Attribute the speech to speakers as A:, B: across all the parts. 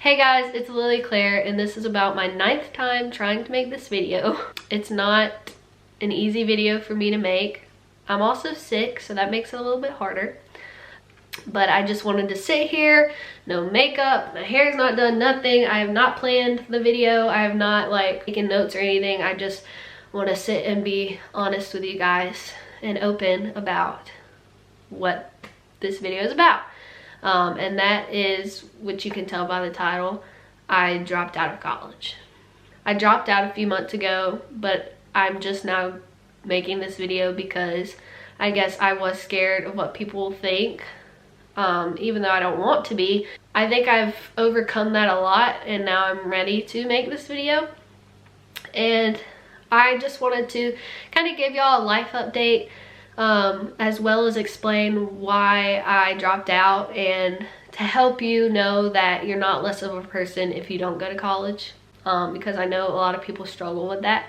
A: Hey guys, it's Lily Claire and this is about my 9th time trying to make this video. It's not an easy video for me to make. I'm also sick, so that makes it a little bit harder. But I just wanted to sit here, no makeup, my hair's not done, nothing. I have not planned the video. I have not like taken notes or anything. I just want to sit and be honest with you guys and open about what this video is about. And that is, which you can tell by the title, I dropped out of college. I dropped out a few months ago, but I'm just now making this video because I guess I was scared of what people will think, even though I don't want to be. I think I've overcome that a lot and now I'm ready to make this video. And I just wanted to kind of give y'all a life update, as well as explain why I dropped out and to help you know that you're not less of a person if you don't go to college, because I know a lot of people struggle with that.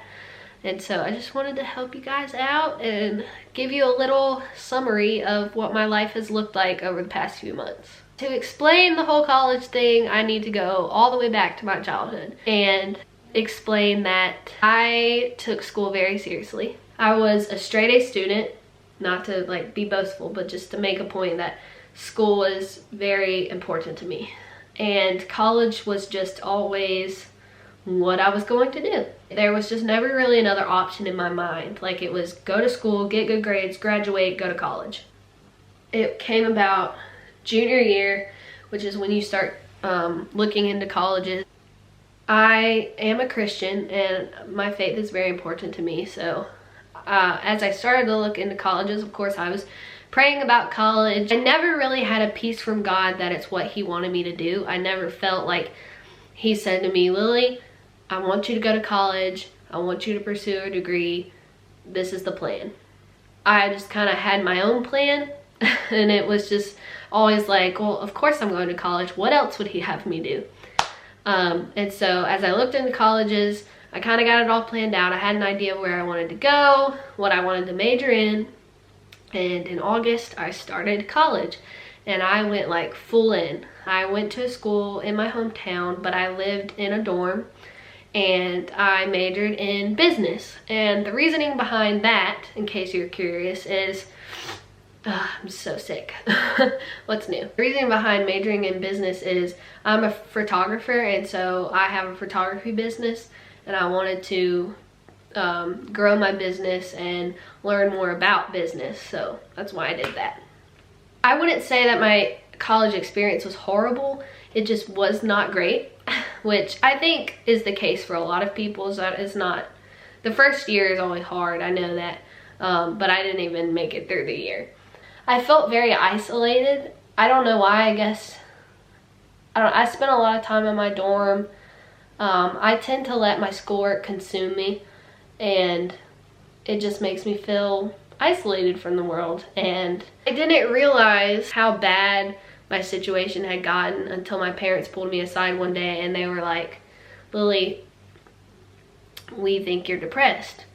A: And so I just wanted to help you guys out and give you a little summary of what my life has looked like over the past few months. To explain the whole college thing, I need to go all the way back to my childhood and explain that I took school very seriously. I was a straight A student. Not to like be boastful, but just to make a point that school is very important to me. And college was just always what I was going to do. There was just never really another option in my mind. Like it was go to school, get good grades, graduate, go to college. It came about junior year, which is when you start looking into colleges. I am a Christian and my faith is very important to me, so as I started to look into colleges, of course I was praying about college. I never really had a peace from God that it's what he wanted me to do. I never felt like he said to me, Lily, I want you to go to college. I want you to pursue a degree. This is the plan. I just kind of had my own plan and it was just always like, well, of course I'm going to college. What else would he have me do? And so as I looked into colleges, I kind of got it all planned out. I had an idea of where I wanted to go, what I wanted to major in, and in August I started college and I went like full in. I went to a school in my hometown, but I lived in a dorm and I majored in business. And the reasoning behind that, in case you're curious, is I'm so sick. What's new? The reason behind majoring in business is I'm a photographer, and so I have a photography business and I wanted to grow my business and learn more about business, so that's why I did that. I wouldn't say that my college experience was horrible, it just was not great, which I think is the case for a lot of people. Is that it's not, the first year is always hard, I know that, but I didn't even make it through the year. I felt very isolated. I don't know why. I guess I spent a lot of time in my dorm. I tend to let my schoolwork consume me and it just makes me feel isolated from the world. And I didn't realize how bad my situation had gotten until my parents pulled me aside one day and they were like, Lily, we think you're depressed.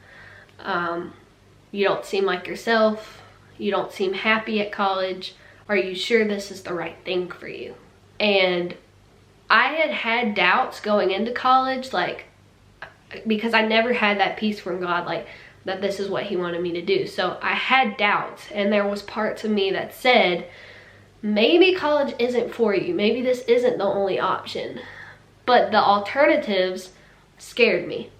A: You don't seem like yourself. You don't seem happy at college. Are you sure this is the right thing for you? And I had doubts going into college, like, because I never had that peace from God, like, that this is what he wanted me to do. So I had doubts, and there was parts of me that said, maybe college isn't for you. Maybe this isn't the only option. But the alternatives scared me.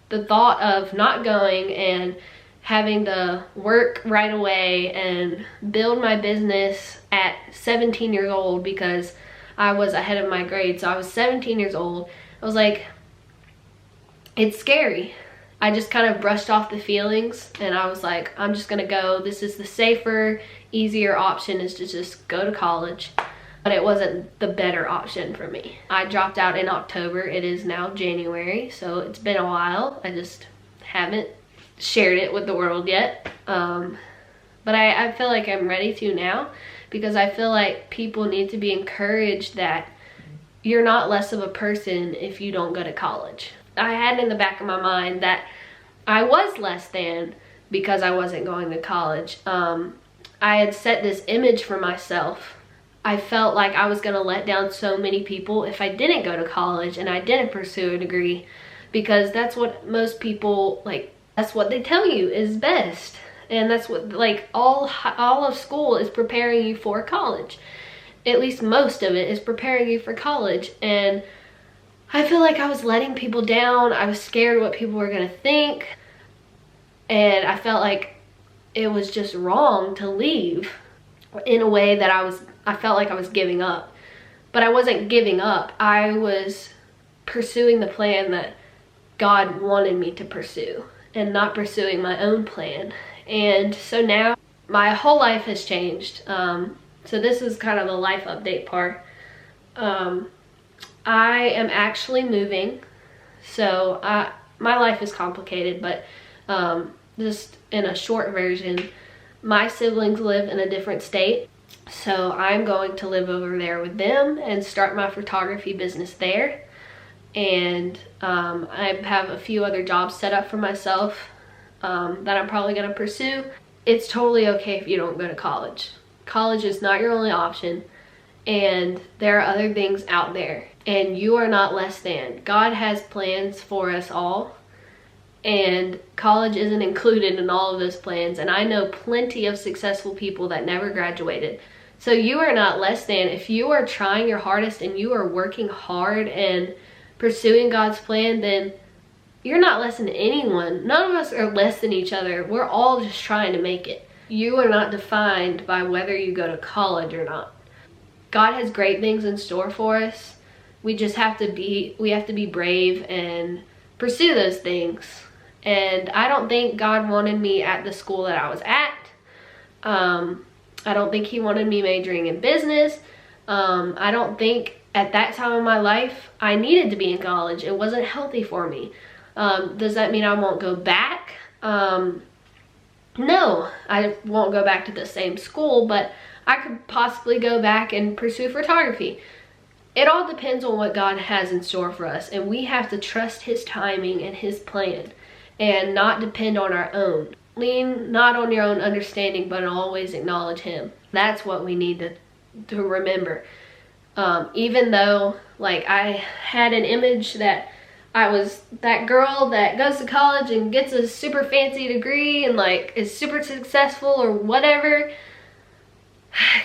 A: The thought of not going and having to work right away and build my business at 17 years old, because I was ahead of my grade. So I was 17 years old. I was like, it's scary. I just kind of brushed off the feelings and I was like, I'm just gonna go. This is the safer, easier option, is to just go to college. But it wasn't the better option for me. I dropped out in October. It is now January, so it's been a while. I just haven't shared it with the world yet. But I feel like I'm ready to now, because I feel like people need to be encouraged that you're not less of a person if you don't go to college. I had in the back of my mind that I was less than because I wasn't going to college. I had set this image for myself I felt like I was gonna let down so many people if I didn't go to college and I didn't pursue a degree, because that's what most people, like, that's what they tell you is best. And that's what, like, all of school is preparing you for college. At least most of it is preparing you for college. And I feel like I was letting people down. I was scared what people were gonna think. And I felt like it was just wrong to leave in a way that I felt like I was giving up. But I wasn't giving up. I was pursuing the plan that God wanted me to pursue and not pursuing my own plan. And so now my whole life has changed. So this is kind of the life update part. I am actually moving. So my life is complicated, but just in a short version, my siblings live in a different state. So I'm going to live over there with them and start my photography business there. And I have a few other jobs set up for myself that I'm probably going to pursue. It's totally okay if you don't go to college. College is not your only option, and there are other things out there, and you are not less than. God has plans for us all, and college isn't included in all of those plans. And I know plenty of successful people that never graduated. So you are not less than. If you are trying your hardest and you are working hard and pursuing God's plan, then you're not less than anyone. None of us are less than each other. We're all just trying to make it. You are not defined by whether you go to college or not. God has great things in store for us. We have to be brave and pursue those things. And I don't think God wanted me at the school that I was at. I don't think he wanted me majoring in business. I don't think at that time of my life I needed to be in college. It wasn't healthy for me. Does that mean I won't go back? No, I won't go back to the same school, but I could possibly go back and pursue photography. It all depends on what God has in store for us, and we have to trust his timing and his plan and not depend on our own. Lean not on your own understanding, but always acknowledge him. That's what we need to remember. Even though, like, I had an image that I was that girl that goes to college and gets a super fancy degree and, like, is super successful or whatever,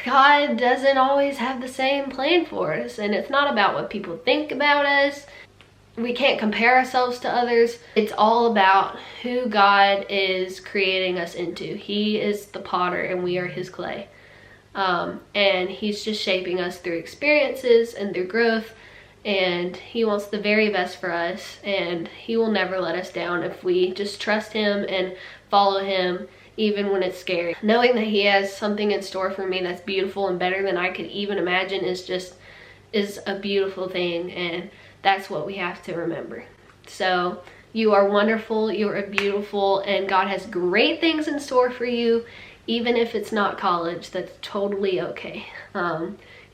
A: God doesn't always have the same plan for us. And it's not about what people think about us. We can't compare ourselves to others. It's all about who God is creating us into. He is the potter and we are his clay. And he's just shaping us through experiences and through growth. And he wants the very best for us, and he will never let us down if we just trust him and follow him, even when it's scary. Knowing that he has something in store for me that's beautiful and better than I could even imagine is a beautiful thing, and that's what we have to remember. So you are wonderful, you are beautiful, and God has great things in store for you. Even if it's not college, that's totally okay.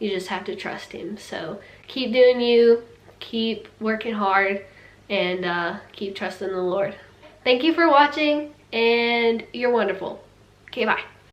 A: You just have to trust him. So keep doing you, keep working hard, and keep trusting the Lord. Thank you for watching, and you're wonderful. Okay, bye.